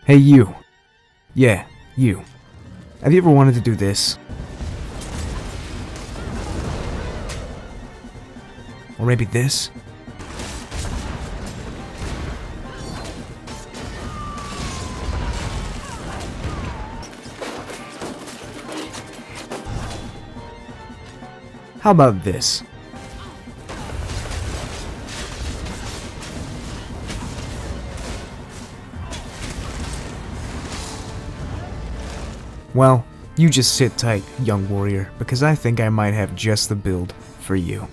Hey you. Yeah, you. Have you ever wanted to do this? Or maybe this? How about this? Well, you just sit tight, young warrior, because I think I might have just the build for you.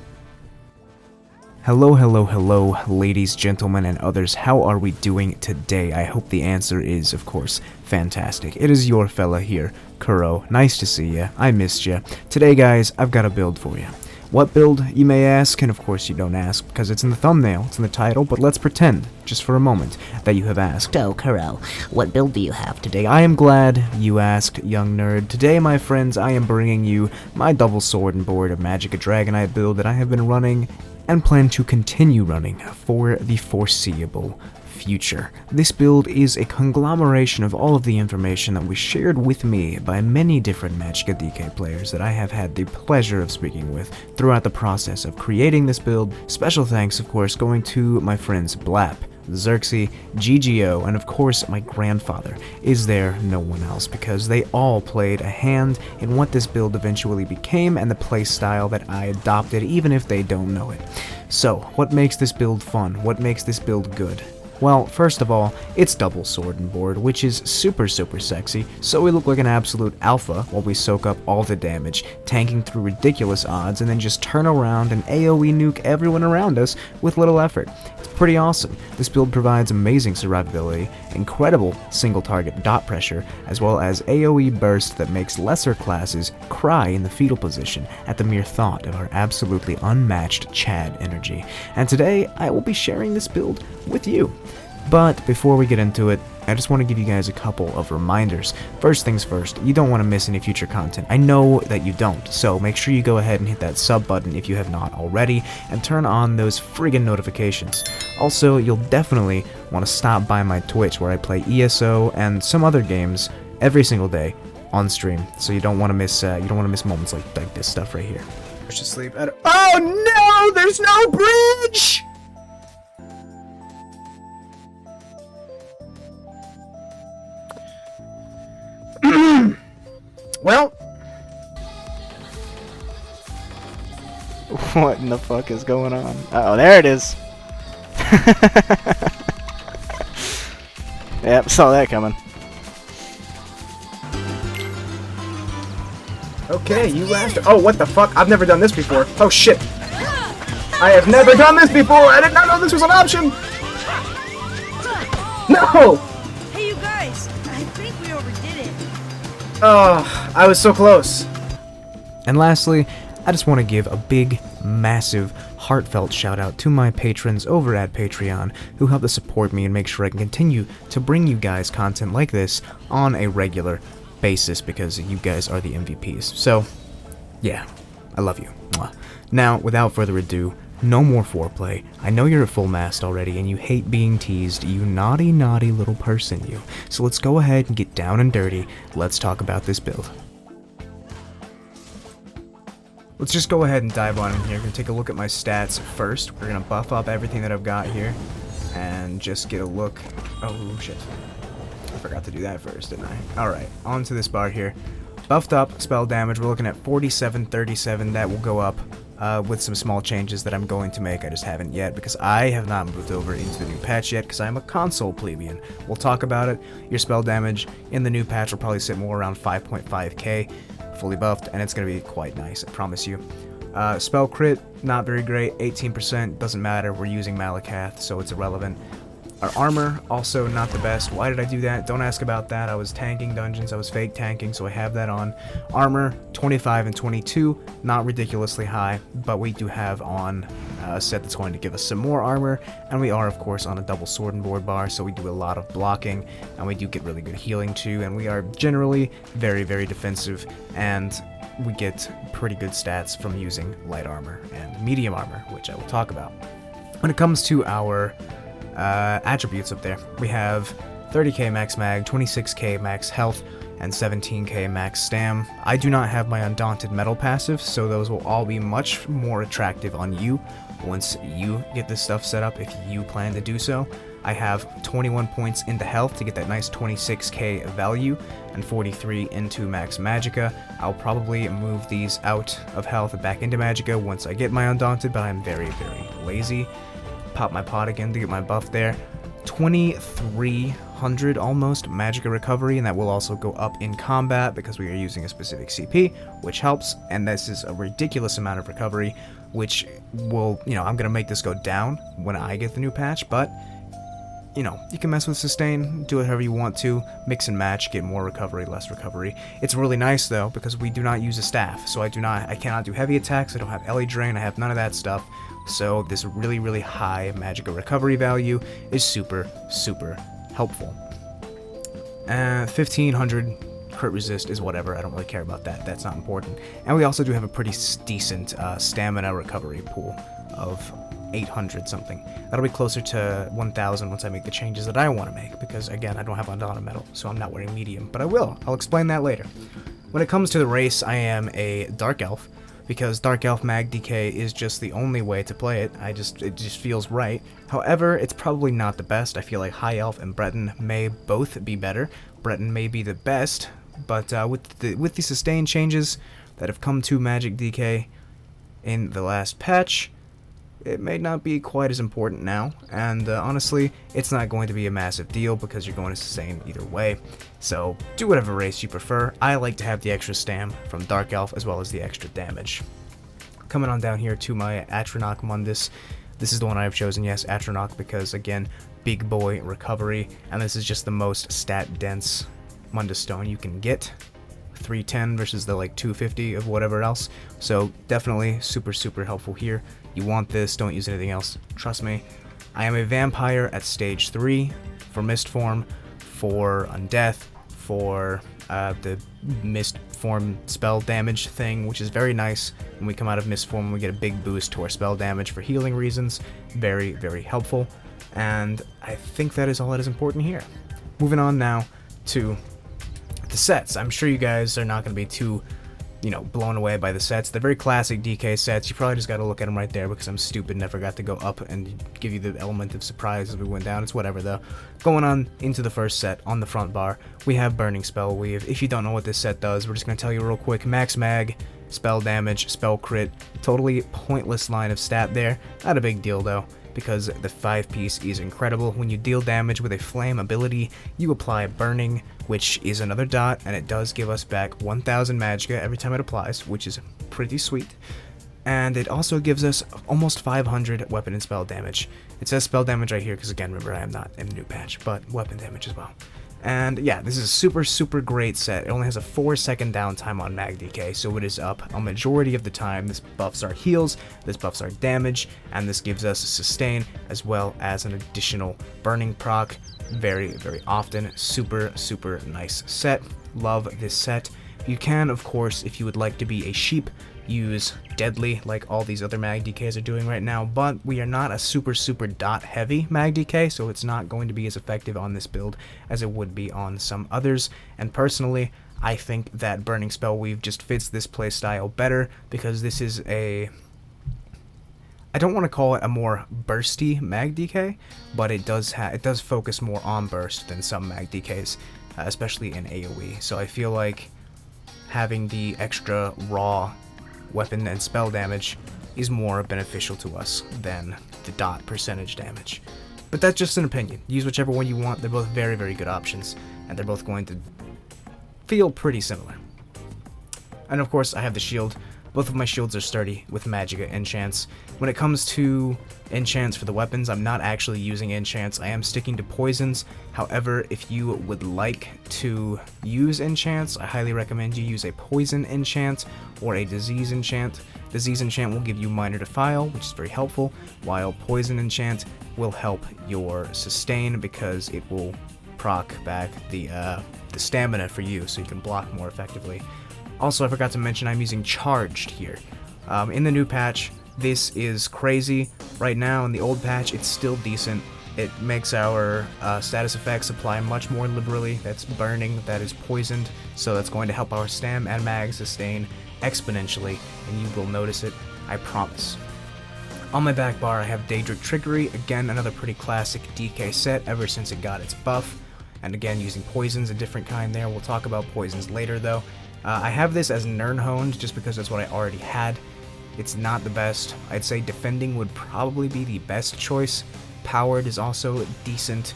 Hello, hello, hello, ladies, gentlemen, and others. How are we doing today? I hope the answer is, of course, fantastic. It is your fella here, Kuro. Nice to see ya. I missed ya. Today, guys, I've got a build for you. What build, you may ask, and of course you don't ask because it's in the thumbnail, it's in the title, but let's pretend, just for a moment, that you have asked. So, Kuro, what build do you have today? I am glad you asked, young nerd. Today, my friends, I am bringing you my double sword and board of Magic a Dragonite build that I have been running and plan to continue running for the foreseeable future. This build is a conglomeration of all of the information that was shared with me by many different Magic DK players that I have had the pleasure of speaking with throughout the process of creating this build. Special thanks, of course, going to my friends Blap, Xerxes, GGO, and of course my grandfather. Is there no one else? Because they all played a hand in what this build eventually became and the playstyle that I adopted, even if they don't know it. So, what makes this build fun? What makes this build good? Well, first of all, it's double sword and board, which is super sexy, so we look like an absolute alpha while we soak up all the damage, tanking through ridiculous odds, and then just turn around and AoE nuke everyone around us with little effort. It's pretty awesome. This build provides amazing survivability, incredible single target dot pressure, as well as AoE burst that makes lesser classes cry in the fetal position at the mere thought of our absolutely unmatched Chad energy. And today, I will be sharing this build with you. But before we get into it, I just want to give you guys a couple of reminders. First things first, you don't want to miss any future content. I know that you don't, so make sure you go ahead and hit that sub button if you have not already, and turn on those friggin' notifications. Also, you'll definitely want to stop by my Twitch where I play ESO and some other games every single day on stream, so you don't want to miss moments like this stuff right here. I should sleep at Oh no, there's no bridge! Well, what in the fuck is going on? Uh-oh, there it is. Yep, saw that coming. Okay, you last. Oh, what the fuck? I've never done this before. Oh shit. I have never done this before. I did not know this was an option. No. Hey, you guys. I think we overdid it. Oh, I was so close. And lastly, I just want to give a big, massive, heartfelt shout out to my patrons over at Patreon who help to support me and make sure I can continue to bring you guys content like this on a regular basis because you guys are the MVPs. So, yeah, I love you. Mwah. Now, without further ado, no more foreplay. I know you're at full mast already and you hate being teased, you naughty little person, you. So let's go ahead and get down and dirty. Let's talk about this build. Let's just go ahead and dive on in here. We're going to take a look at my stats first. We're going to buff up everything that I've got here and just get a look. Oh shit. I forgot to do that first, didn't I? Alright, on to this bar here. Buffed up spell damage. We're looking at 4737. That will go up with some small changes that I'm going to make. I just haven't yet because I have not moved over into the new patch yet because I'm a console plebeian. We'll talk about it. Your spell damage in the new patch will probably sit more around 5.5k, fully buffed, and it's going to be quite nice, I promise you. Spell crit, not very great, 18%, doesn't matter, we're using Malakath, so it's irrelevant. Our armor, also not the best. Why did I do that? Don't ask about that. I was tanking dungeons. I was fake tanking, so I have that on. Armor, 25 and 22. Not ridiculously high, but we do have on a set that's going to give us some more armor. And we are, of course, on a double sword and board bar, so we do a lot of blocking. And we do get really good healing, too. And we are generally very defensive. And we get pretty good stats from using light armor and medium armor, which I will talk about. When it comes to our attributes up there, we have 30k max mag, 26k max health, and 17k max stam. I do not have my Undaunted Metal passive, so those will all be much more attractive on you once you get this stuff set up if you plan to do so. I have 21 points into health to get that nice 26k value, and 43 into max magicka. I'll probably move these out of health back into magicka once I get my Undaunted, but I'm very, very lazy. Pop my pot again to get my buff there. 2300 almost magicka recovery, and that will also go up in combat because we are using a specific CP, which helps, and this is a ridiculous amount of recovery, which will, I'm gonna make this go down when I get the new patch, but you can mess with sustain, do it however you want to, mix and match, get more recovery, less recovery. It's really nice though, because we do not use a staff, so I cannot do heavy attacks, I don't have LE drain, I have none of that stuff, so this really, really high magicka recovery value is super, super helpful. 1500 crit resist is whatever, I don't really care about that, that's not important. And we also do have a pretty decent stamina recovery pool of 800 something. That'll be closer to 1000 once I make the changes that I want to make, because again, I don't have Undaunted Metal, so I'm not wearing medium, but I will. I'll explain that later. When it comes to the race, I am a Dark Elf, because Dark Elf Mag DK is just the only way to play it. It just feels right. However, it's probably not the best. I feel like High Elf and Breton may both be better. Breton may be the best, but with the sustain changes that have come to Magic DK in the last patch, it may not be quite as important now, and honestly, it's not going to be a massive deal because you're going to sustain either way, so do whatever race you prefer. I like to have the extra stam from Dark Elf as well as the extra damage. Coming on down here to my Atronach Mundus, this is the one I've chosen, yes, Atronach, because again, big boy recovery, and this is just the most stat-dense Mundus stone you can get. 310 versus the like 250 of whatever else, so definitely super, super helpful here. You want this, don't use anything else, trust me. I am a vampire at stage 3 for Mist Form, for Undeath, for the Mist Form spell damage thing, which is very nice. When we come out of Mist Form, we get a big boost to our spell damage for healing reasons. Very, very helpful, and I think that is all that is important here. Moving on now to the sets. I'm sure you guys are not going to be too blown away by the sets. They're very classic DK sets. You probably just got to look at them right there because I'm stupid and never got to go up and give you the element of surprise as we went down. It's whatever though. Going on into the first set, on the front bar, we have Burning Spell Weave. If you don't know what this set does, we're just going to tell you real quick. Max mag, spell damage, spell crit, totally pointless line of stat there. Not a big deal though, because the 5-piece is incredible. When you deal damage with a flame ability, you apply Burning, which is another dot, and it does give us back 1000 magicka every time it applies, which is pretty sweet. And it also gives us almost 500 weapon and spell damage. It says spell damage right here, because again, remember, I am not in the new patch, but weapon damage as well. And yeah, this is a super, super great set. It only has a 4-second downtime on Mag DK, so it is up a majority of the time. This buffs our heals, this buffs our damage, and this gives us sustain as well as an additional burning proc very, very often. Super, super nice set. Love this set. You can, of course, if you would like to be a sheep, use Deadly like all these other Mag DKs are doing right now, but we are not a super, super dot heavy Mag DK, so it's not going to be as effective on this build as it would be on some others. And personally, I think that Burning Spell Weave just fits this playstyle better because this is a, I don't want to call it a more bursty Mag DK, but it does focus more on burst than some Mag DKs, especially in AoE. So I feel like having the extra raw weapon and spell damage is more beneficial to us than the dot percentage damage. But that's just an opinion. Use whichever one you want. They're both very, very good options, and they're both going to feel pretty similar. And of course, I have the shield. Both of my shields are sturdy with magicka enchants. When it comes to enchants for the weapons, I'm not actually using enchants. I am sticking to poisons. However, if you would like to use enchants, I highly recommend you use a poison enchant or a disease enchant. Disease enchant will give you minor defile, which is very helpful, while poison enchant will help your sustain because it will proc back the stamina for you so you can block more effectively. Also, I forgot to mention I'm using Charged here. In the new patch, this is crazy. Right now, in the old patch, it's still decent. It makes our status effects apply much more liberally. That's burning, that is poisoned, so that's going to help our stam and mag sustain exponentially, and you will notice it, I promise. On my back bar I have Daedric Trickery, again another pretty classic DK set ever since it got its buff, and again using poisons, a different kind there. We'll talk about poisons later though. I have this as Nirnhoned just because that's what I already had. It's not the best. I'd say defending would probably be the best choice. Powered is also decent,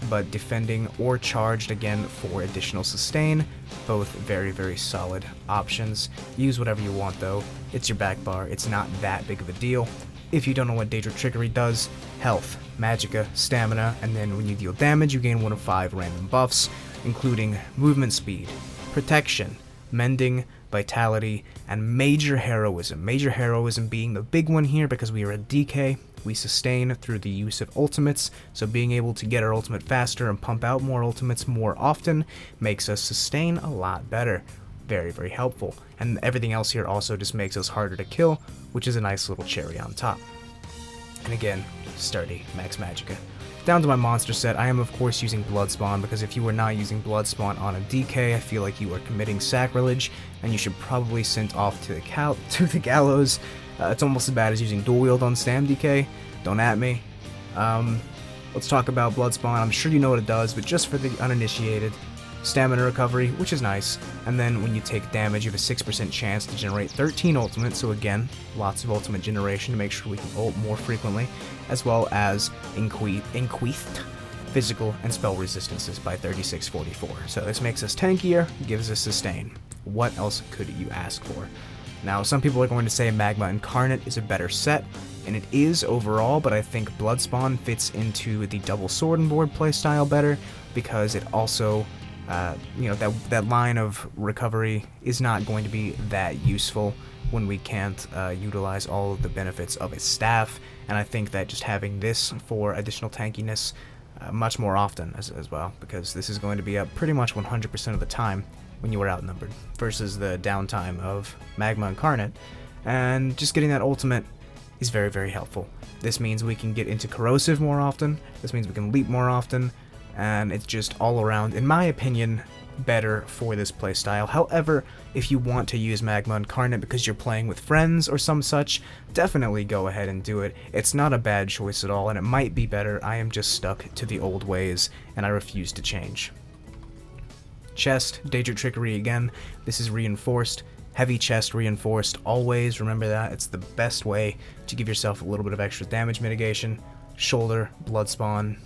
but defending or charged again for additional sustain, both very, very solid options. Use whatever you want though. It's your back bar. It's not that big of a deal. If you don't know what Daedric Trickery does, health, magicka, stamina, and then when you deal damage you gain one of 5 random buffs, including movement speed, protection, mending, vitality, and major heroism. Major heroism being the big one here because we are a DK. We sustain through the use of ultimates, so being able to get our ultimate faster and pump out more ultimates more often makes us sustain a lot better. Very, very helpful. And everything else here also just makes us harder to kill, which is a nice little cherry on top. And again, sturdy, max magicka. Down to my monster set, I am of course using Bloodspawn, because if you are not using Bloodspawn on a DK, I feel like you are committing sacrilege, and you should probably send off to the gallows. It's almost as bad as using dual wield on Stam DK. Don't at me. Let's talk about Bloodspawn. I'm sure you know what it does, but just for the uninitiated, stamina recovery, which is nice, and then when you take damage you have a 6% chance to generate 13 ultimates, so again, lots of ultimate generation to make sure we can ult more frequently, as well as increased physical and spell resistances by 3644. So this makes us tankier, gives us sustain. What else could you ask for? Now, some people are going to say Magma Incarnate is a better set, and it is overall, but I think Bloodspawn fits into the double sword and board playstyle better, because it also that line of recovery is not going to be that useful when we can't utilize all of the benefits of its staff, and I think that just having this for additional tankiness much more often as well, because this is going to be up pretty much 100% of the time when you are outnumbered, versus the downtime of Magma Incarnate, and just getting that ultimate is very, very helpful. This means we can get into Corrosive more often, this means we can leap more often, and it's just all around, in my opinion, better for this playstyle. However, if you want to use Magma Incarnate because you're playing with friends or some such, definitely go ahead and do it. It's not a bad choice at all, and it might be better. I am just stuck to the old ways, and I refuse to change. Chest, Daedric Trickery again. This is reinforced. Heavy chest reinforced. Always remember that. It's the best way to give yourself a little bit of extra damage mitigation. Shoulder, Bloodspawn,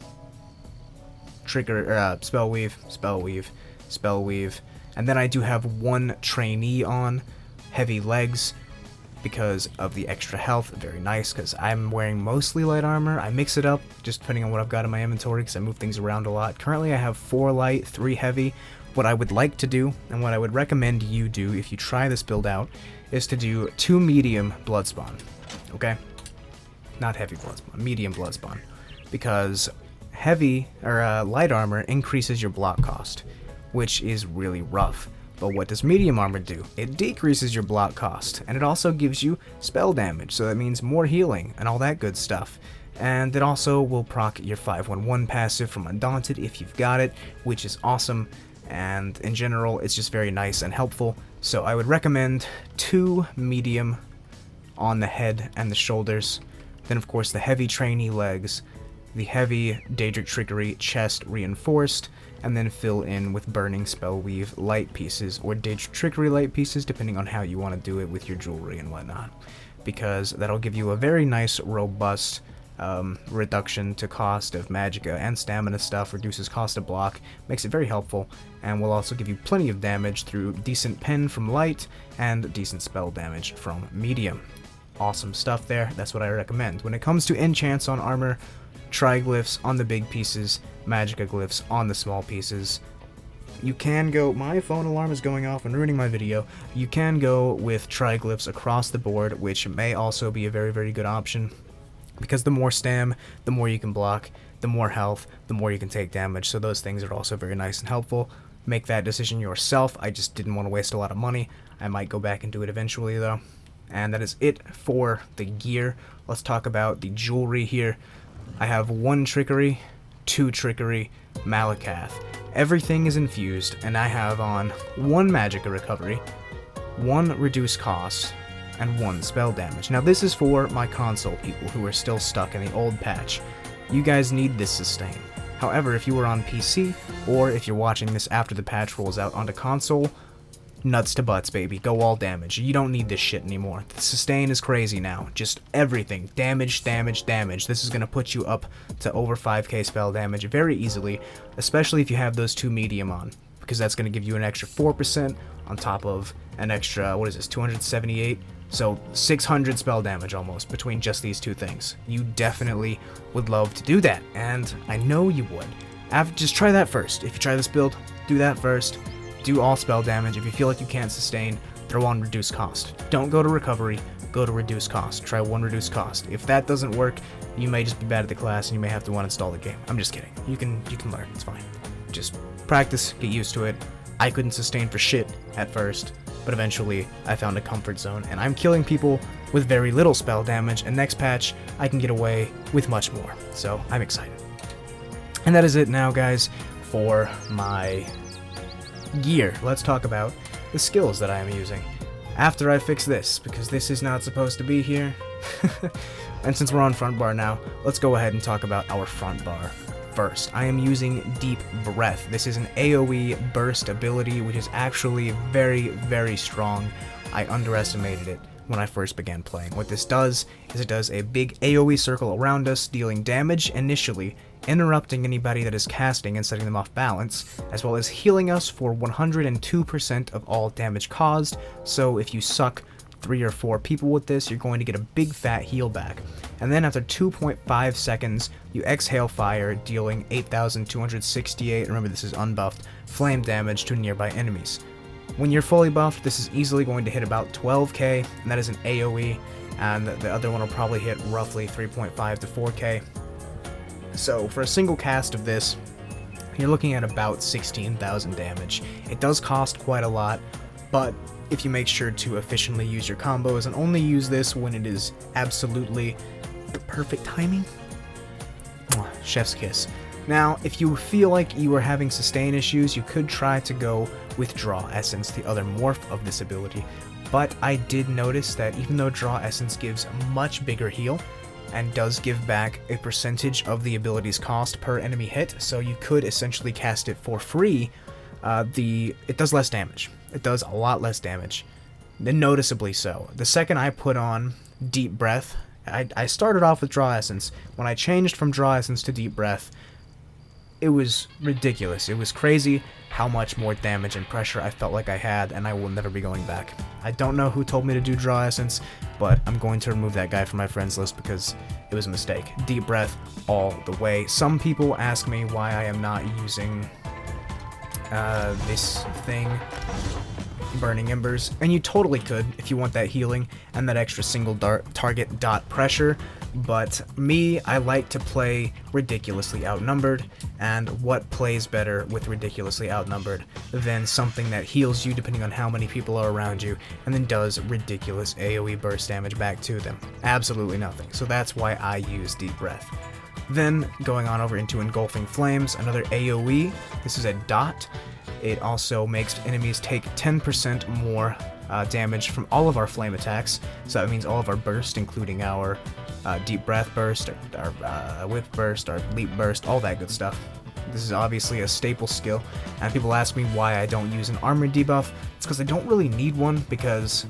spell weave, and then I do have one trainee on, heavy legs, because of the extra health. Very nice, because I'm wearing mostly light armor. I mix it up just depending on what I've got in my inventory, because I move things around a lot. Currently I have 4 light, 3 heavy. What I would like to do, and what I would recommend you do if you try this build out, is to do 2 medium Bloodspawn, okay? Not heavy Bloodspawn, medium Bloodspawn, because heavy or light armor increases your block cost, which is really rough. But what does medium armor do? It decreases your block cost, and it also gives you spell damage, so that means more healing and all that good stuff. And it also will proc your 511 passive from Undaunted if you've got it, which is awesome, and in general it's just very nice and helpful. So I would recommend 2 medium on the head and the shoulders, then of course the heavy trainee legs, the heavy Daedric Trickery chest reinforced, and then fill in with burning spell weave light pieces, or Daedric Trickery light pieces, depending on how you want to do it with your jewelry and whatnot, because that'll give you a very nice robust reduction to cost of magicka and stamina stuff, reduces cost of block, makes it very helpful, and will also give you plenty of damage through decent pen from light and decent spell damage from medium. Awesome stuff there. That's what I recommend. When it comes to enchants on armor, triglyphs on the big pieces, magicka glyphs on the small pieces, you can go, my phone alarm is going off and ruining my video, you can go with triglyphs across the board, which may also be a very, very good option, because the more stam, the more you can block, the more health, the more you can take damage, so those things are also very nice and helpful. Make that decision yourself. I just didn't want to waste a lot of money. I might go back and do it eventually though. And that is it for the gear. Let's talk about the jewelry here. I have 1 Trickery, 2 Trickery, Malakath. Everything is infused, and I have on 1 Magicka Recovery, 1 Reduced Cost, and 1 Spell Damage. Now this is for my console people who are still stuck in the old patch. You guys need this sustain. However, if you were on PC, or if you're watching this after the patch rolls out onto console, nuts to butts, baby. Go all damage. You don't need this shit anymore. The sustain is crazy now. Just everything. Damage, damage, damage. This is going to put you up to over 5k spell damage very easily, especially if you have those 2 medium on, because that's going to give you an extra 4% on top of an extra, what is this, 278? So 600 spell damage almost between just these 2 things. You definitely would love to do that, and I know you would. Just try that first. If you try this build, do that first. Do all spell damage. If you feel like you can't sustain, throw on reduced cost. Don't go to recovery, go to reduced cost. Try 1 reduced cost. If that doesn't work, you may just be bad at the class and you may have to uninstall the game. I'm just kidding. You can learn. It's fine. Just practice, get used to it. I couldn't sustain for shit at first, but eventually I found a comfort zone, and I'm killing people with very little spell damage, and next patch I can get away with much more. So I'm excited. And that is it now, guys, for my gear. Let's talk about the skills that I am using after I fix this, because this is not supposed to be here. And since we're on front bar now, let's go ahead and talk about our front bar first. I am using Deep Breath. This is an AoE burst ability, which is actually very, very strong. I underestimated it when I first began playing. What this does is it does a big AoE circle around us, dealing damage initially, interrupting anybody that is casting and setting them off balance, as well as healing us for 102% of all damage caused. So if you suck 3 or 4 people with this, you're going to get a big fat heal back. And then after 2.5 seconds, you exhale fire, dealing 8,268, remember this is unbuffed, flame damage to nearby enemies. When you're fully buffed, this is easily going to hit about 12k, and that is an AoE, and the other one will probably hit roughly 3.5 to 4k. So for a single cast of this, you're looking at about 16,000 damage. It does cost quite a lot, but if you make sure to efficiently use your combos and only use this when it is absolutely the perfect timing, chef's kiss. Now, if you feel like you are having sustain issues, you could try to go with Draw Essence, the other morph of this ability, but I did notice that even though Draw Essence gives a much bigger heal, and does give back a percentage of the ability's cost per enemy hit, so you could essentially cast it for free, it does less damage. It does a lot less damage, noticeably so. The second I put on Deep Breath, I started off with Draw Essence. When I changed from Draw Essence to Deep Breath, it was ridiculous. It was crazy how much more damage and pressure I felt like I had, and I will never be going back. I don't know who told me to do Draw Essence, but I'm going to remove that guy from my friends list because it was a mistake. Deep Breath all the way. Some people ask me why I am not using this thing, Burning Embers, and you totally could if you want that healing and that extra single target dot pressure, but me, I like to play ridiculously outnumbered, and what plays better with ridiculously outnumbered than something that heals you depending on how many people are around you, and then does ridiculous AoE burst damage back to them? Absolutely nothing. So that's why I use Deep Breath. Then, going on over into Engulfing Flames, another AoE. This is a dot. It also makes enemies take 10% more damage from all of our flame attacks, so that means all of our burst, including our Deep Breath burst, our Whip burst, our Leap burst, all that good stuff. This is obviously a staple skill, and people ask me why I don't use an armor debuff. It's because I don't really need one, because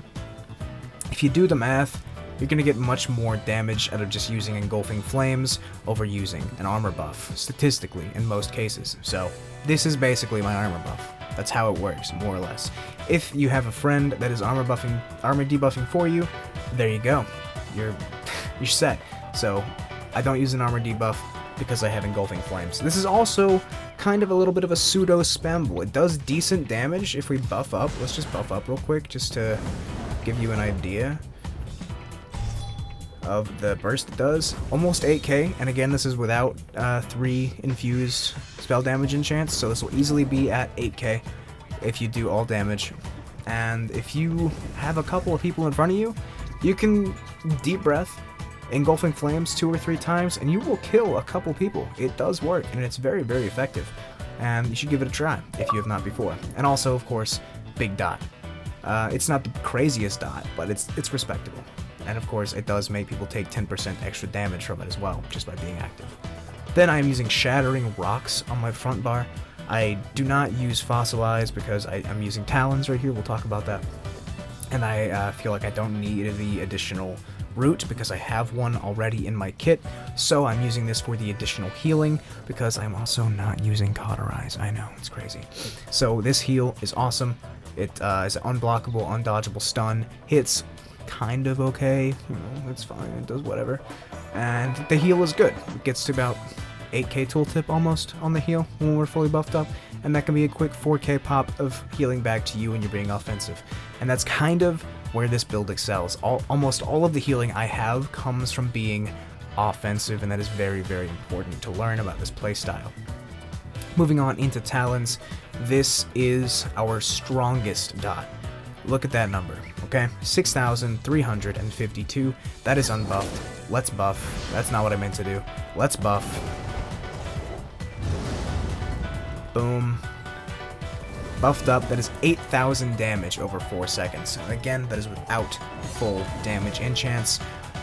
if you do the math, you're going to get much more damage out of just using Engulfing Flames over using an armor buff, statistically, in most cases. So this is basically my armor buff. That's how it works, more or less. If you have a friend that is armor debuffing for you, there you go. You're set. So I don't use an armor debuff because I have Engulfing Flames. This is also kind of a little bit of a pseudo spamble. It does decent damage if we buff up. Let's just buff up real quick just to give you an idea of the burst it does. Almost 8k, and again, this is without 3 infused spell damage enchants, so this will easily be at 8k if you do all damage. And if you have a couple of people in front of you, you can Deep Breath. engulfing flames 2 or 3 times, and you will kill a couple people. It does work, and it's very, very effective. And you should give it a try if you have not before. And also, of course, big dot. It's not the craziest dot, but it's respectable. And of course, it does make people take 10% extra damage from it as well, just by being active. Then I am using Shattering Rocks on my front bar. I do not use Fossilize because I'm using Talons right here, we'll talk about that. And I feel like I don't need the additional root because I have one already in my kit, so I'm using this for the additional healing because I'm also not using Cauterize. I know, it's crazy. So this heal is awesome. It is an unblockable, undodgeable stun, hits kind of okay, you know, it's fine, it does whatever. And the heal is good. It gets to about 8k tooltip almost on the heal when we're fully buffed up, and that can be a quick 4k pop of healing back to you when you're being offensive. And that's kind of where this build excels. Almost all of the healing I have comes from being offensive, and that is very, very important to learn about this playstyle. Moving on into Talons, this is our strongest dot. Look at that number, okay? 6,352, that is unbuffed. Let's buff. That's not what I meant to do. Let's buff. Boom. Buffed up, that is 8,000 damage over 4 seconds. And again, that is without full damage enchants.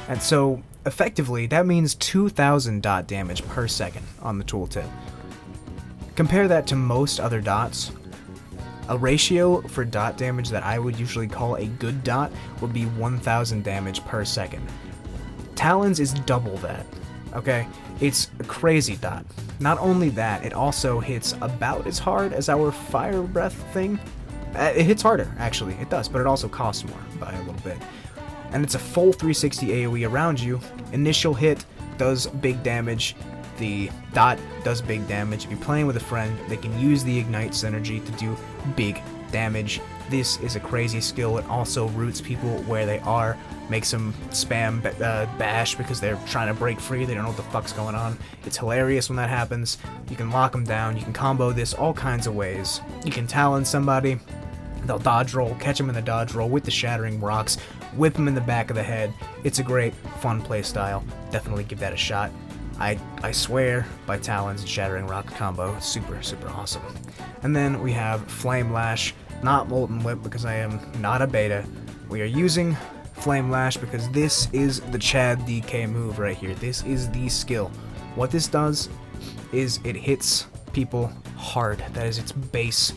And so, effectively, that means 2,000 dot damage per second on the tooltip. Compare that to most other dots. A ratio for dot damage that I would usually call a good dot would be 1,000 damage per second. Talons is double that, okay? It's a crazy dot. Not only that, it also hits about as hard as our fire breath thing. It hits harder, actually, it does, but it also costs more by a little bit. And it's a full 360 AoE around you. Initial hit does big damage. The dot does big damage. If you're playing with a friend, they can use the Ignite synergy to do big damage. This is a crazy skill. It also roots people where they are, makes them spam bash because they're trying to break free. They don't know what the fuck's going on. It's hilarious when that happens. You can lock them down. You can combo this all kinds of ways. You can Talon somebody. They'll dodge roll, catch them in the dodge roll with the Shattering Rocks, whip them in the back of the head. It's a great, fun play style. Definitely give that a shot. I swear by Talons and Shattering Rock combo, super, super awesome. And then we have Flame Lash, not Molten Whip because I am not a beta. We are using Flame Lash because this is the Chad DK move right here. This is the skill. What this does is it hits people hard. That is its base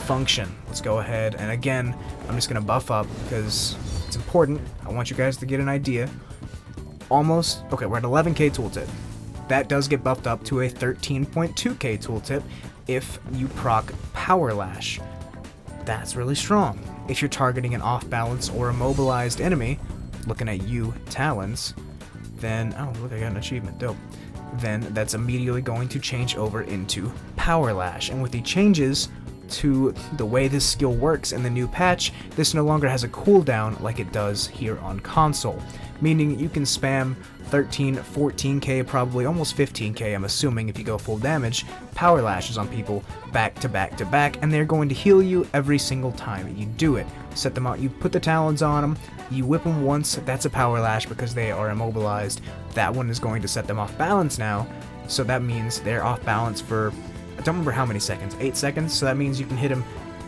function. Let's go ahead, and again, I'm just going to buff up because it's important. I want you guys to get an idea. Almost, okay, we're at 11k tooltip. That does get buffed up to a 13.2k tooltip if you proc Power Lash. That's really strong. If you're targeting an off-balance or immobilized enemy, looking at you, Talons, then, oh look, I got an achievement, dope. Then that's immediately going to change over into Power Lash. And with the changes to the way this skill works in the new patch, this no longer has a cooldown like it does here on console. Meaning you can spam 13, 14k, probably almost 15k, I'm assuming, if you go full damage, Power Lashes on people back to back to back, and they're going to heal you every single time you do it. Set them out, you put the Talons on them, you whip them once, that's a Power Lash because they are immobilized. That one is going to set them off balance now, so that means they're off balance for, I don't remember how many seconds, 8 seconds, so that means you can hit them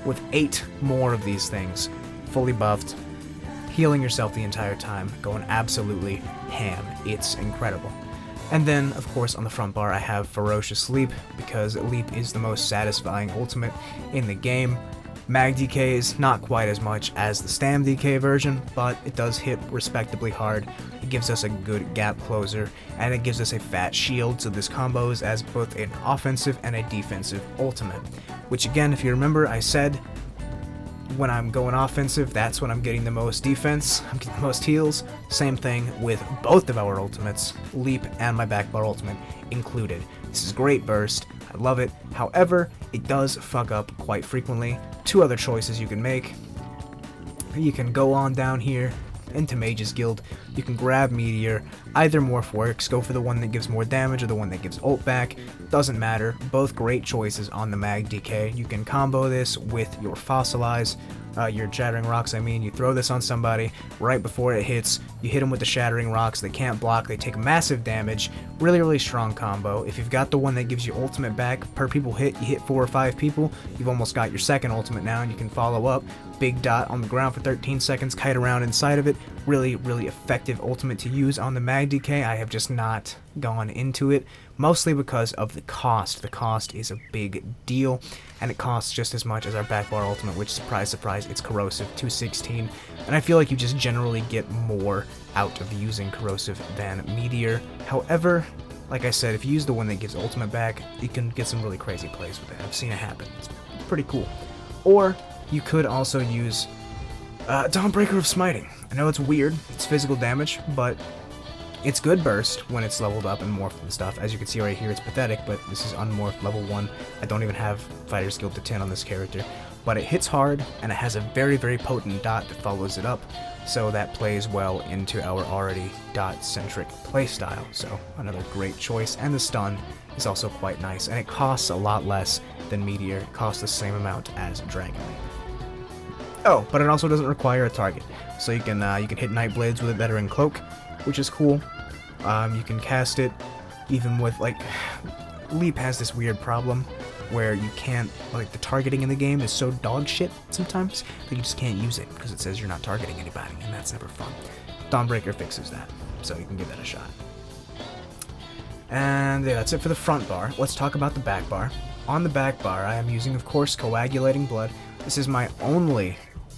with 8 more of these things, fully buffed, healing yourself the entire time, going absolutely ham. It's incredible. And then, of course, on the front bar I have Ferocious Leap, because Leap is the most satisfying ultimate in the game. Mag DK is not quite as much as the SnB DK version, but it does hit respectably hard. It gives us a good gap closer, and it gives us a fat shield, so this combos as both an offensive and a defensive ultimate. Which again, if you remember, I said when I'm going offensive, that's when I'm getting the most defense, I'm getting the most heals. Same thing with both of our ultimates, Leap and my back bar ultimate included. This is great burst, I love it. However, it does fuck up quite frequently. 2 other choices you can make. You can go on down here into Mage's Guild, You can grab Meteor, either morph works, go for the one that gives more damage or the one that gives ult back, doesn't matter, both great choices on the mag DK. You can combo this with your Fossilize, your Shattering Rocks I mean, you throw this on somebody, right before it hits, you hit them with the Shattering Rocks, they can't block, they take massive damage, really strong combo. If you've got the one that gives you ultimate back, per people hit, you hit 4 or 5 people, you've almost got your second ultimate now, and you can follow up, big dot on the ground for 13 seconds, kite around inside of it, really effective ultimate to use on the mag DK. I have just not gone into it, mostly because of the cost. The cost is a big deal, and it costs just as much as our backbar ultimate, which, surprise, it's corrosive, 216, and I feel like you just generally get more out of using corrosive than meteor. However, like I said, if you use the one that gives ultimate back, you can get some really crazy plays with it. I've seen it happen. It's pretty cool. Or you could also use Dawnbreaker of Smiting. I know it's weird, it's physical damage, but it's good burst when it's leveled up and morphed and stuff. As you can see right here, it's pathetic, but this is unmorphed level 1. I don't even have Fighter's Guild to 10 on this character. But it hits hard, and it has a very potent dot that follows it up, so that plays well into our already dot-centric playstyle. So another great choice, and the stun is also quite nice, and it costs a lot less than Meteor. It costs the same amount as Dragonite. Oh, but it also doesn't require a target, so you can hit Nightblades with it that are in Cloak, which is cool. You can cast it even with, like, Leap has this weird problem where you can't, like, the targeting in the game is so dog shit sometimes that you just can't use it because it says you're not targeting anybody, and that's never fun. Dawnbreaker fixes that, so you can give that a shot. And yeah, that's it for the front bar. Let's talk about the back bar. On the back bar, I am using, of course, Coagulating Blood. This is my only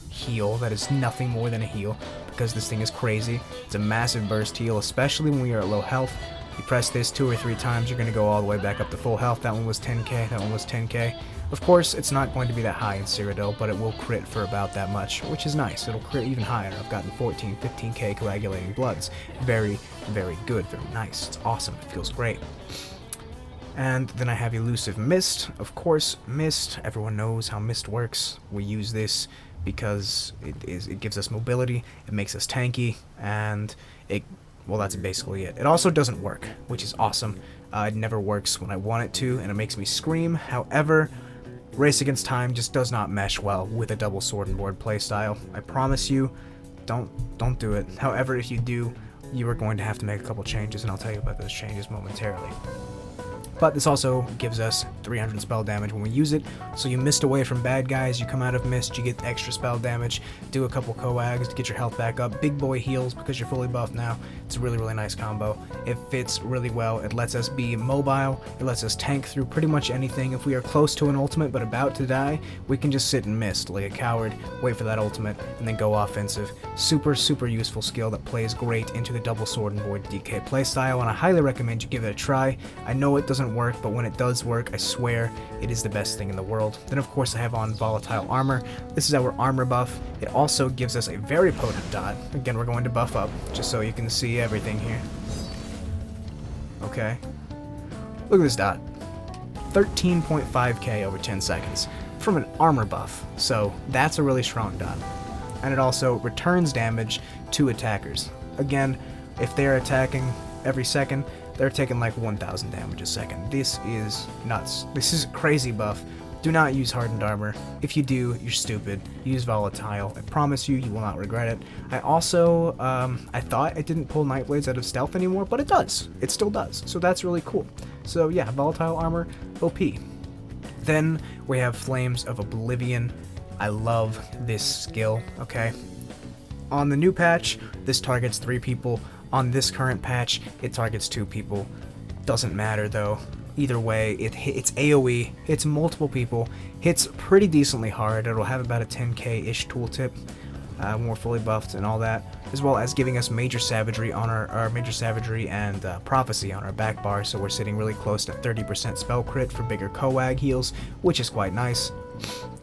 heal that is nothing more than a heal, because this thing is crazy. It's a massive burst heal, especially when we are at low health. You press this 2 or 3 times, you're going to go all the way back up to full health. That one was 10k, that one was 10k. Of course, it's not going to be that high in Cyrodiil, but it will crit for about that much, which is nice. It'll crit even higher. I've gotten 14, 15k Coagulating Bloods. Very good, very nice. It's awesome, it feels great. And then I have Elusive Mist. Of course, Mist, everyone knows how Mist works. We use this because it gives us mobility, it makes us tanky, and well, that's basically it. It also doesn't work, which is awesome. It never works when I want it to, and it makes me scream. However, Race Against Time just does not mesh well with a double sword and board playstyle. I promise you, don't do it. However, if you do, you are going to have to make a couple changes, and I'll tell you about those changes momentarily. But this also gives us 300 spell damage when we use it, so you mist away from bad guys, you come out of mist, you get extra spell damage, do a couple coags to get your health back up, big boy heals because you're fully buffed now. It's a really nice combo. It fits really well, it lets us be mobile, it lets us tank through pretty much anything. If we are close to an ultimate but about to die, we can just sit and mist like a coward, wait for that ultimate, and then go offensive. Super useful skill that plays great into the double sword and void DK playstyle, and I highly recommend you give it a try. I know it doesn't work, but when it does work, I swear it is the best thing in the world. Then of course I have on Volatile Armor. This is our armor buff. It also gives us a very potent dot. Again, we're going to buff up, just so you can see everything here. Okay. Look at this dot. 13.5k over 10 seconds from an armor buff, so that's a really strong dot. And it also returns damage to attackers. Again, if they're attacking every second, they're taking like 1,000 damage a second. This is nuts. This is a crazy buff. Do not use Hardened Armor. If you do, you're stupid. Use Volatile. I promise you, you will not regret it. I also, I thought it didn't pull Nightblades out of stealth anymore, but it does. It still does. So that's really cool. So yeah, Volatile Armor, OP. Then we have Flames of Oblivion. I love this skill, okay? On the new patch, this targets 3 people. On this current patch, it targets 2 people. Doesn't matter though. Either way, it's AoE, hits multiple people, hits pretty decently hard. It'll have about a 10k-ish tooltip when we're fully buffed and all that, as well as giving us Major Savagery on our Major Savagery and Prophecy on our back bar, so we're sitting really close to 30% spell crit for bigger coag heals, which is quite nice.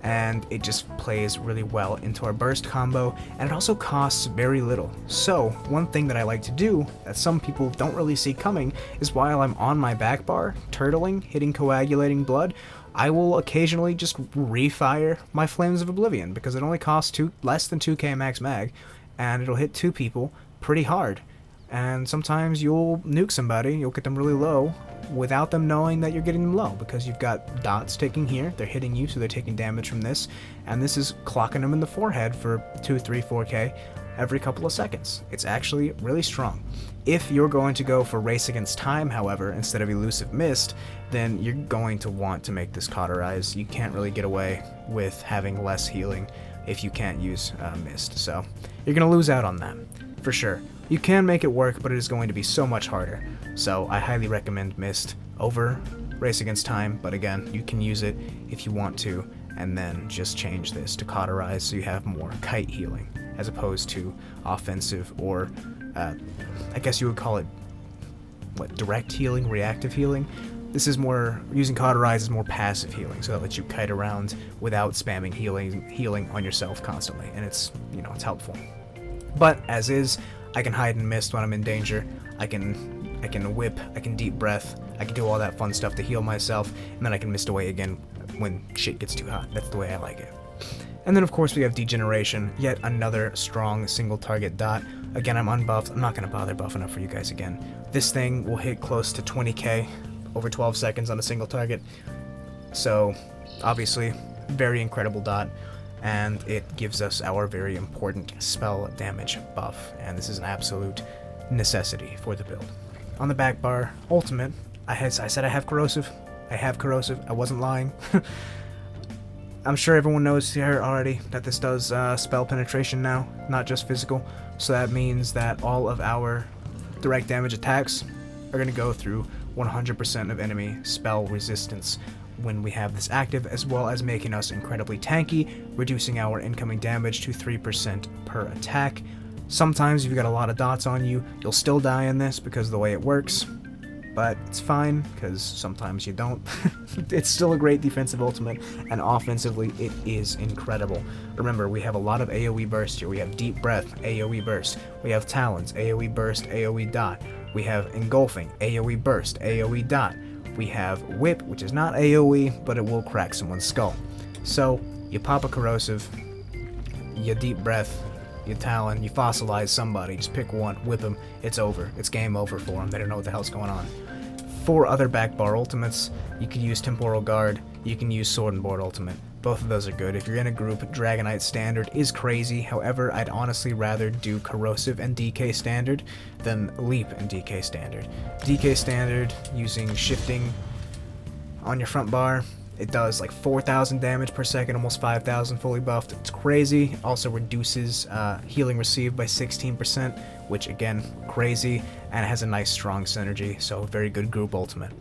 And it just plays really well into our burst combo, and it also costs very little. So one thing that I like to do that some people don't really see coming is while I'm on my back bar turtling, hitting Coagulating Blood, I will occasionally just refire my Flames of Oblivion because it only costs less than 2k max mag, and it'll hit 2 people, pretty hard. And sometimes you'll nuke somebody, you'll get them really low without them knowing that you're getting them low, because you've got dots ticking here, they're hitting you, so they're taking damage from this, and this is clocking them in the forehead for 2, 3, 4k every couple of seconds. It's actually really strong. If you're going to go for Race Against Time, however, instead of Elusive Mist, then you're going to want to make this Cauterize. You can't really get away with having less healing if you can't use Mist, so you're going to lose out on that, for sure. You can make it work, but it is going to be so much harder. So I highly recommend Mist over Race Against Time, but again, you can use it if you want to, and then just change this to Cauterize so you have more kite healing, as opposed to offensive, or I guess you would call it, what, direct healing, reactive healing? This is more, using Cauterize is more passive healing, so that lets you kite around without spamming healing on yourself constantly, and it's, you know, it's helpful. But as is, I can hide and mist when I'm in danger. I can whip, I can deep breath, I can do all that fun stuff to heal myself, and then I can mist away again when shit gets too hot. That's the way I like it. And then of course we have Degeneration, yet another strong single target dot. Again, I'm unbuffed, I'm not going to bother buffing up for you guys again. This thing will hit close to 20k over 12 seconds on a single target. So, obviously, very incredible dot. And it gives us our very important spell damage buff, and this is an absolute necessity for the build. On the back bar, ultimate, I said I have corrosive. I have corrosive, I wasn't lying. I'm sure everyone knows here already that this does spell penetration now, not just physical, so that means that all of our direct damage attacks are going to go through 100% of enemy spell resistance when we have this active, as well as making us incredibly tanky, reducing our incoming damage to 3% per attack. Sometimes if you've got a lot of dots on you, you'll still die in this because of the way it works, but it's fine, because sometimes you don't. It's still a great defensive ultimate, and offensively it is incredible. Remember, we have a lot of AoE burst here. We have Deep Breath, AoE burst. We have Talons, AoE burst, AoE dot. We have Engulfing, AoE burst, AoE dot. We have Whip, which is not AoE, but it will crack someone's skull. So, you pop a corrosive, you deep breath, you talon, you fossilize somebody, just pick one, whip them, it's over. It's game over for them, they don't know what the hell's going on. 4 other back bar ultimates, you can use Temporal Guard, you can use Sword and Board ultimate. Both of those are good. If you're in a group, Dragonite Standard is crazy. However, I'd honestly rather do Corrosive and DK Standard than Leap and DK Standard. DK Standard, using shifting on your front bar, it does like 4,000 damage per second, almost 5,000 fully buffed. It's crazy. Also reduces healing received by 16%, which again, crazy, and it has a nice strong synergy, so very good group ultimate.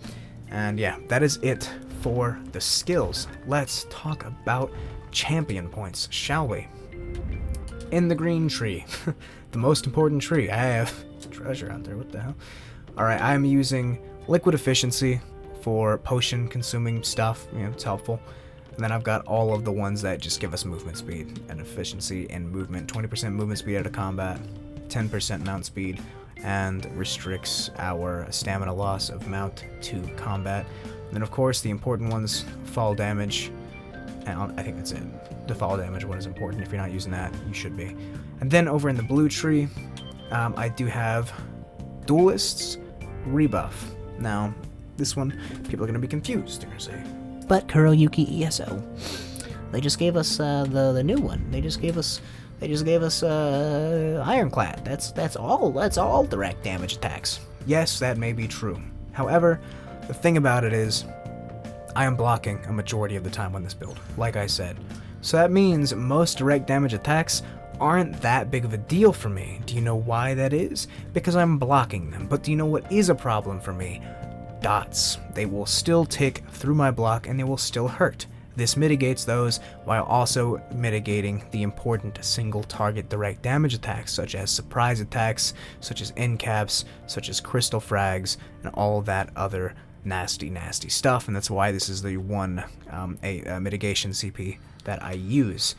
And yeah, that is it for the skills. Let's talk about champion points, shall we? In the green tree, the most important tree. I have treasure out there, what the hell? Alright, I'm using liquid efficiency for potion consuming stuff, you know, it's helpful. And then I've got all of the ones that just give us movement speed and efficiency and movement. 20% movement speed out of combat, 10% mount speed, and restricts our stamina loss of mount to combat. And then of course the important ones, fall damage, and I think that's it. The fall damage one is important. If you're not using that, you should be. And then over in the blue tree, I do have Duelists rebuff. Now, this one, people are going to be confused. They're going to say, But Kuroyuki ESO, they just gave us the new one. They just gave us Ironclad. That's all direct damage attacks. yes, that may be true. However, the thing about it is, I am blocking a majority of the time on this build, like I said. So that means most direct damage attacks aren't that big of a deal for me. Do you know why that is? Because I'm blocking them. But do you know what is a problem for me? Dots. They will still tick through my block and they will still hurt. This mitigates those while also mitigating the important single target direct damage attacks, such as surprise attacks, such as end caps, such as crystal frags, and all that other nasty stuff. And that's why this is the one mitigation CP that I use.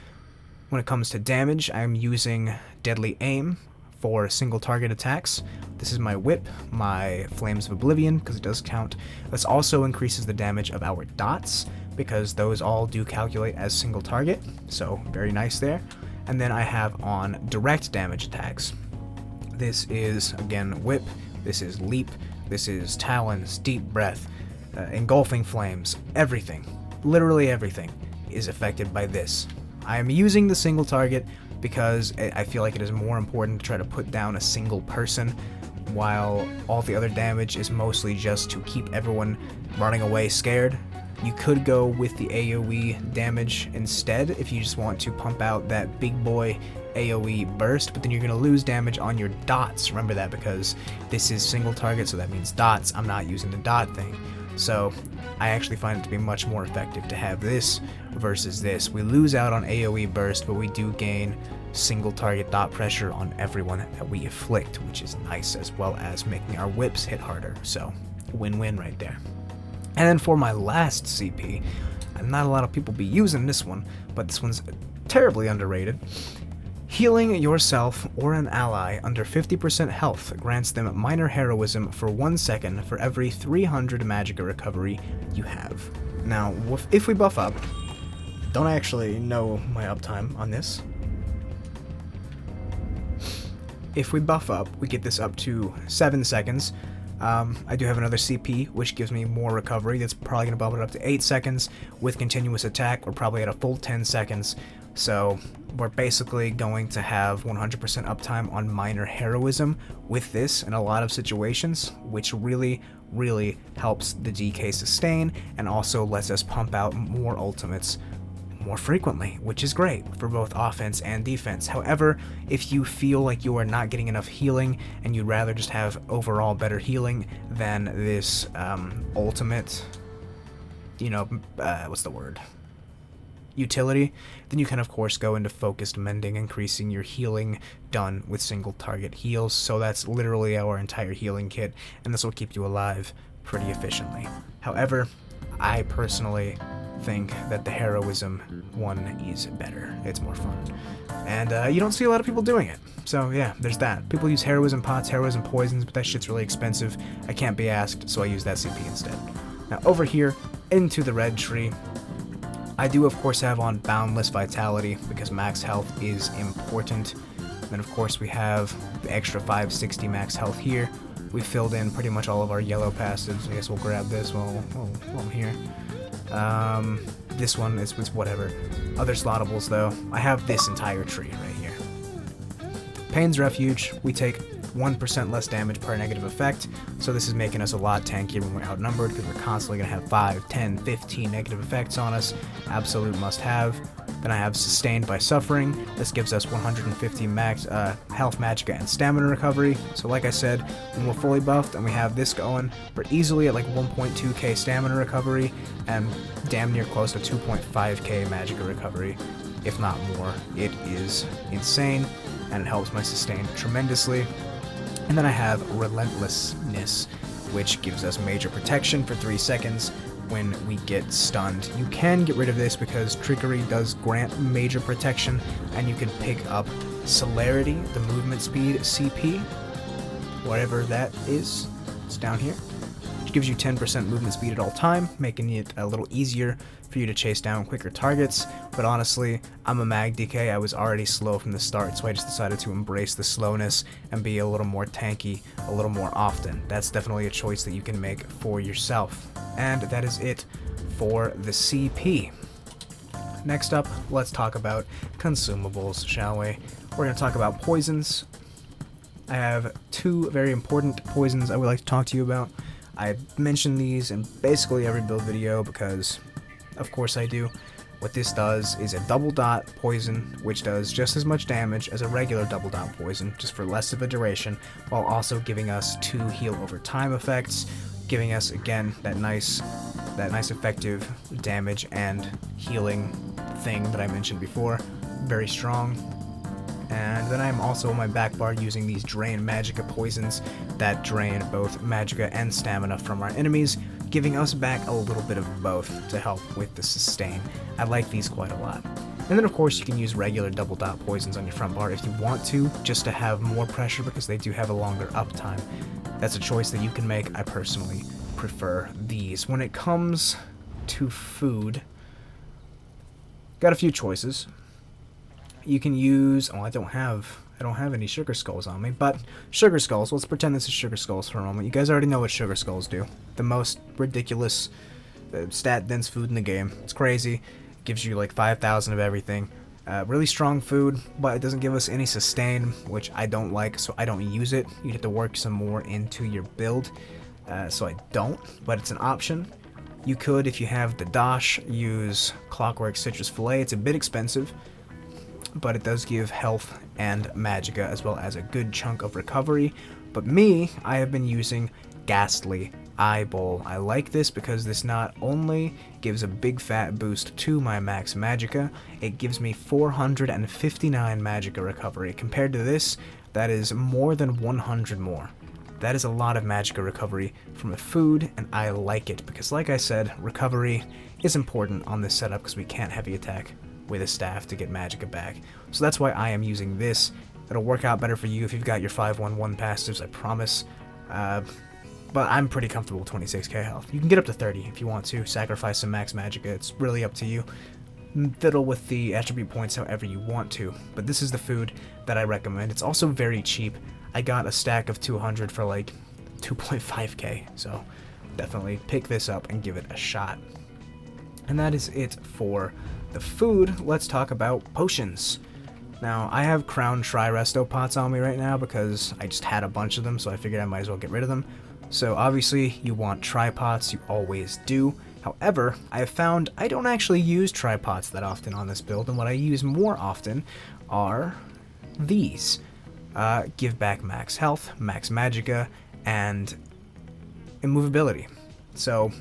When it comes to damage, I'm using Deadly Aim for single target attacks. This is my whip, my Flames of Oblivion, because it does count. This also increases the damage of our dots, because those all do calculate as single target, so very nice there. And then I have on direct damage attacks. This is, again, Whip. This is Leap. This is Talons, Deep Breath, Engulfing Flames. Everything, literally everything, is affected by this. I am using the single target because I feel like it is more important to try to put down a single person, while all the other damage is mostly just to keep everyone running away scared. You could go with the AoE damage instead if you just want to pump out that big boy AoE burst, but then you're going to lose damage on your dots. Remember that, because this is single target, so that means dots. I'm not using the dot thing. So I actually find it to be much more effective to have this versus this. We lose out on AoE burst, but we do gain single target dot pressure on everyone that we afflict, which is nice, as well as making our whips hit harder. So win-win right there. And then for my last CP, not a lot of people be using this one, but this one's terribly underrated. Healing yourself or an ally under 50% health grants them minor heroism for 1 second for every 300 magicka recovery you have. Now, if we buff up, don't actually know my uptime on this. If we buff up, we get this up to 7 seconds. I do have another CP, which gives me more recovery. That's probably going to bump it up to 8 seconds. With continuous attack, we're probably at a full 10 seconds. So we're basically going to have 100% uptime on minor heroism with this in a lot of situations, which really, really helps the DK sustain and also lets us pump out more ultimates more frequently, which is great for both offense and defense. However, if you feel like you are not getting enough healing and you'd rather just have overall better healing than this ultimate, what's the word? Utility, then you can of course go into focused mending, increasing your healing done with single target heals. So that's literally our entire healing kit, and this will keep you alive pretty efficiently. However, I personally think that the heroism one is better. It's more fun, and you don't see a lot of people doing it. So yeah, there's that. People use heroism pots, heroism poisons, but that shit's really expensive. I can't be asked, so I use that CP instead. Now over here into the red tree, I do of course have on Boundless Vitality because max health is important. And then of course we have the extra 560 max health here. We filled in pretty much all of our yellow passives. I guess we'll grab this while I'm here. This one is whatever. Other slottables though, I have this entire tree right here. Pain's Refuge, we take 1% less damage per negative effect, so this is making us a lot tankier when we're outnumbered because we're constantly going to have 5, 10, 15 negative effects on us. Absolute must have. Then I have Sustained by Suffering. This gives us 150 max health, magicka, and stamina recovery. So like I said, when we're fully buffed and we have this going, we're easily at like 1.2k stamina recovery and damn near close to 2.5k magicka recovery, if not more. It is insane, and it helps my sustain tremendously. And then I have Relentlessness, which gives us major protection for 3 seconds when we get stunned. You can get rid of this because Trickery does grant major protection, and you can pick up Celerity, the movement speed CP, whatever that is. It's down here. Which gives you 10% movement speed at all time, making it a little easier for you to chase down quicker targets. But honestly, I'm a mag DK. I was already slow from the start, so I just decided to embrace the slowness and be a little more tanky a little more often. That's definitely a choice that you can make for yourself. And that is it for the CP. Next up, let's talk about consumables, shall we? We're going to talk about poisons. I have 2 very important poisons I would like to talk to you about. I mention these in basically every build video because, of course I do. What this does is a double dot poison, which does just as much damage as a regular double dot poison, just for less of a duration, while also giving us 2 heal over time effects, giving us again that nice effective damage and healing thing that I mentioned before. Very strong. And then I'm also on my back bar using these Drain Magicka poisons that drain both Magicka and stamina from our enemies, giving us back a little bit of both to help with the sustain. I like these quite a lot. And then of course you can use regular double dot poisons on your front bar if you want to, just to have more pressure because they do have a longer uptime. That's a choice that you can make. I personally prefer these. When it comes to food, got a few choices. You can use, oh, I don't have I don't have any sugar skulls on me, but sugar skulls, let's pretend this is sugar skulls for a moment. You guys already know what sugar skulls do. The most ridiculous stat-dense food in the game. It's crazy. It gives you like 5,000 of everything. Really strong food, but it doesn't give us any sustain, which I don't like, so I don't use it. You'd have to work some more into your build, so I don't, but it's an option. You could, if you have the Dash, use Clockwork Citrus Fillet. It's a bit expensive, but it does give health and magicka as well as a good chunk of recovery. But me, I have been using Ghastly Eye Bowl. I like this because this not only gives a big fat boost to my max magicka, it gives me 459 magicka recovery. Compared to this, that is more than 100 more. That is a lot of magicka recovery from the food, and I like it because, like I said, recovery is important on this setup because we can't heavy attack with a staff to get magicka back. So that's why I am using this. It'll work out better for you if you've got your 5-1-1 passives, I promise. But I'm pretty comfortable with 26k health. You can get up to 30 if you want to, sacrifice some max magicka, it's really up to you. Fiddle with the attribute points however you want to, but this is the food that I recommend. It's also very cheap. I got a stack of 200 for like 2.5k, so definitely pick this up and give it a shot. And that is it for the food. Let's talk about potions. Now, I have Crown Tri-Resto pots on me right now because I just had a bunch of them, so I figured I might as well get rid of them. So obviously, you want tri-pots, you always do. However, I have found I don't actually use tri-pots that often on this build, and what I use more often are these. Give back max health, max magicka, and immovability. So,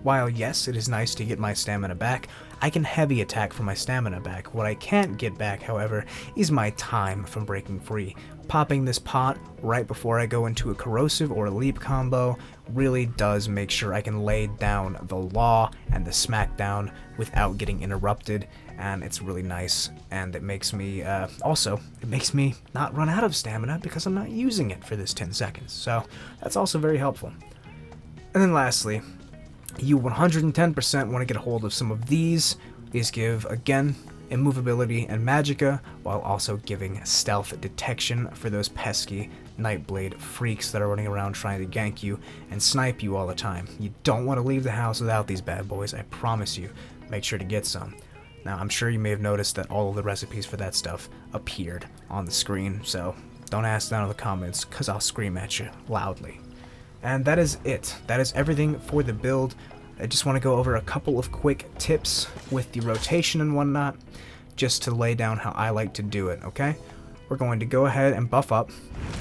while yes, it is nice to get my stamina back, I can heavy attack for my stamina back. What I can't get back, however, is my time from breaking free. Popping this pot right before I go into a corrosive or a leap combo really does make sure I can lay down the law and the smackdown without getting interrupted, and it's really nice, and it makes me, it makes me not run out of stamina because I'm not using it for this 10 seconds, so that's also very helpful. And then lastly, you 110% want to get a hold of some of these. These give, again, immovability and magicka, while also giving stealth detection for those pesky Nightblade freaks that are running around trying to gank you and snipe you all the time. You don't want to leave the house without these bad boys, I promise you. Make sure to get some. Now, I'm sure you may have noticed that all of the recipes for that stuff appeared on the screen, so don't ask down in the comments, because I'll scream at you loudly. And that is it. That is everything for the build. I just want to go over a couple of quick tips with the rotation and whatnot, just to lay down how I like to do it, okay? We're going to go ahead and buff up.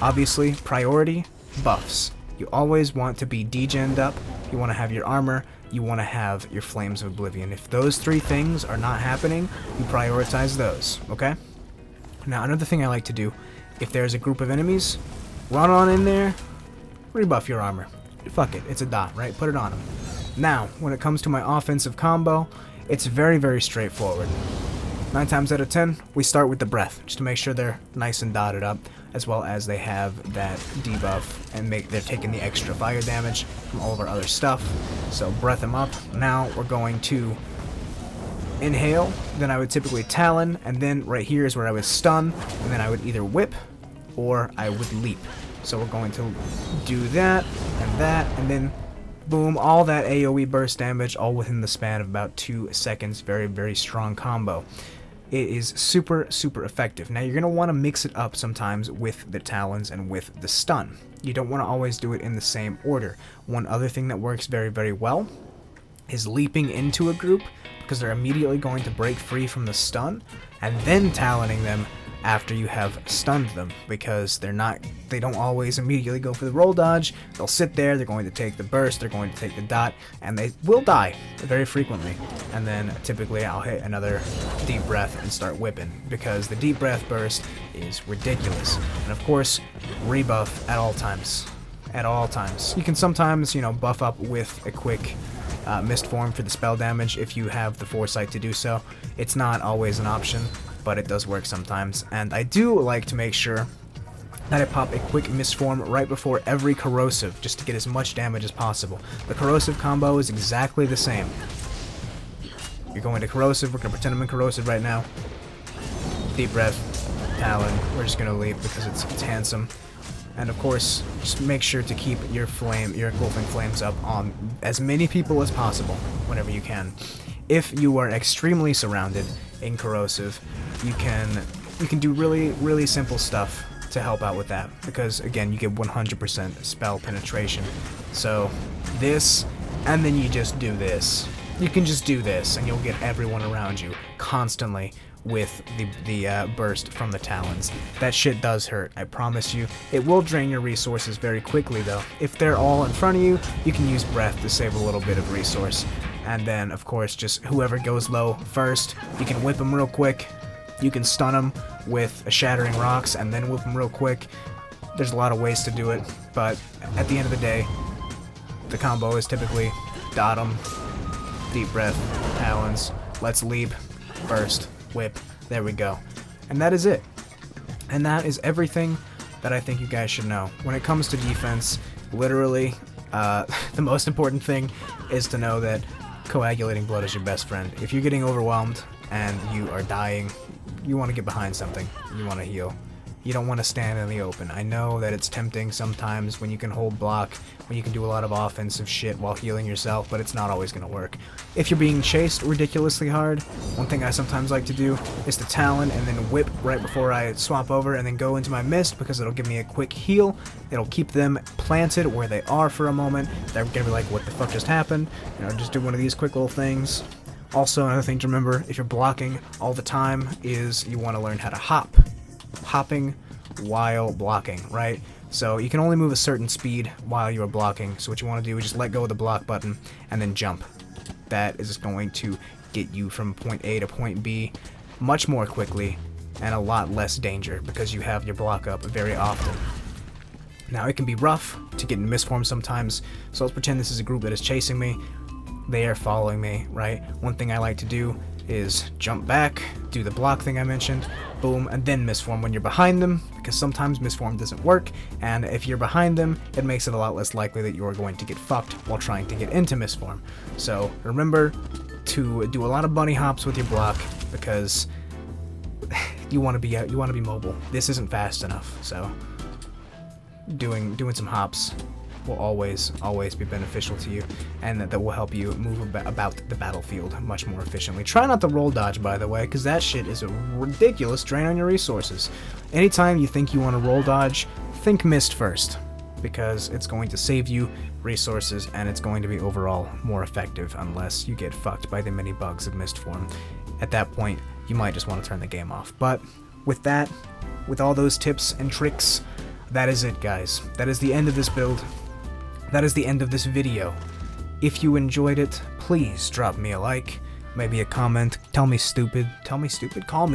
Obviously, priority, buffs. You always want to be degened up. You want to have your armor. You want to have your Flames of Oblivion. If those three things are not happening, you prioritize those, okay? Now, another thing I like to do, if there's a group of enemies, run on in there, rebuff your armor. Fuck it, it's a dot, right? Put it on them. Now, when it comes to my offensive combo, it's very, very straightforward. 9 times out of 10, we start with the breath, just to make sure they're nice and dotted up, as well as they have that debuff, and they're taking the extra fire damage from all of our other stuff. So breath them up. Now we're going to inhale, then I would typically talon, and then right here is where I would stun, and then I would either whip, or I would leap. So we're going to do that, and then boom, all that AoE burst damage, all within the span of about 2 seconds. Very, very strong combo. It is super, super effective. Now, you're going to want to mix it up sometimes with the talons and with the stun. You don't want to always do it in the same order. One other thing that works very, very well is leaping into a group, because they're immediately going to break free from the stun, and then taloning them after you have stunned them, because they don't always immediately go for the roll dodge. They'll sit there, they're going to take the burst, they're going to take the dot, and they will die very frequently. And then typically I'll hit another deep breath and start whipping, because the deep breath burst is ridiculous. And of course, rebuff at all times. At all times. You can sometimes, buff up with a quick mist form for the spell damage if you have the foresight to do so. It's not always an option, but it does work sometimes, and I do like to make sure that I pop a quick mist form right before every corrosive, just to get as much damage as possible. The corrosive combo is exactly the same. You're going to corrosive, we're going to pretend I'm in corrosive right now. Deep breath, Talon. We're just gonna leave because it's handsome. And of course, just make sure to keep your engulfing flames up on as many people as possible whenever you can. If you are extremely surrounded in corrosive, you can do really simple stuff to help out with that, because again, you get 100% spell penetration. So this, and then you just do this. You can just do this, and you'll get everyone around you constantly with the burst from the talons. That shit does hurt, I promise you. It will drain your resources very quickly though. If they're all in front of you, you can use breath to save a little bit of resource. And then of course, just whoever goes low first, you can whip them real quick. You can stun them with a shattering rocks and then whip them real quick. There's a lot of ways to do it, but at the end of the day, the combo is typically dot 'em, deep breath, talons, let's leap, burst, whip, there we go. And that is it. And that is everything that I think you guys should know. When it comes to defense, literally, the most important thing is to know that coagulating blood is your best friend. If you're getting overwhelmed and you are dying, you want to get behind something. You want to heal. You don't want to stand in the open. I know that it's tempting sometimes when you can hold block, when you can do a lot of offensive shit while healing yourself, but it's not always going to work. If you're being chased ridiculously hard, one thing I sometimes like to do is to talon and then whip right before I swap over and then go into my mist, because it'll give me a quick heal. It'll keep them planted where they are for a moment. They're going to be like, what the fuck just happened? You know, just do one of these quick little things. Also, another thing to remember, if you're blocking all the time, is you want to learn how to hop. Hopping while blocking, right? So you can only move a certain speed while you are blocking, so what you want to do is just let go of the block button and then jump. That is going to get you from point A to point B much more quickly and a lot less danger, because you have your block up very often. Now it can be rough to get in misform sometimes, so let's pretend this is a group that is chasing me. They are following me, right? One thing I like to do is jump back, do the block thing I mentioned, boom, and then misform when you're behind them, because sometimes misform doesn't work, and if you're behind them, it makes it a lot less likely that you're going to get fucked while trying to get into misform. So remember to do a lot of bunny hops with your block, because you want to be mobile. This isn't fast enough, so doing some hops will always be beneficial to you, and that will help you move about the battlefield much more efficiently. Try not to roll dodge, by the way, because that shit is a ridiculous drain on your resources. Anytime you think you want to roll dodge, think mist first, because it's going to save you resources and it's going to be overall more effective, unless you get fucked by the many bugs of mist form. At that point, you might just want to turn the game off. But with that, with all those tips and tricks, that is it, guys. That is the end of this build. That is the end of this video. If you enjoyed it, please drop me a like, maybe a comment, tell me stupid, call me stupid, tell me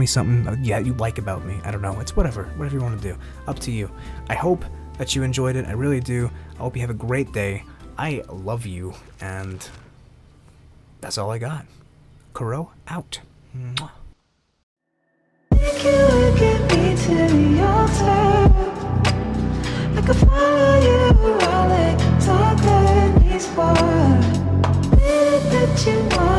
something you like about me. I don't know, it's whatever you want to do, up to you. I hope that you enjoyed it, I really do. I hope you have a great day. I love you, and that's all I got. Kuro out. Mwah. I could follow you around like talk that needs more. That you want.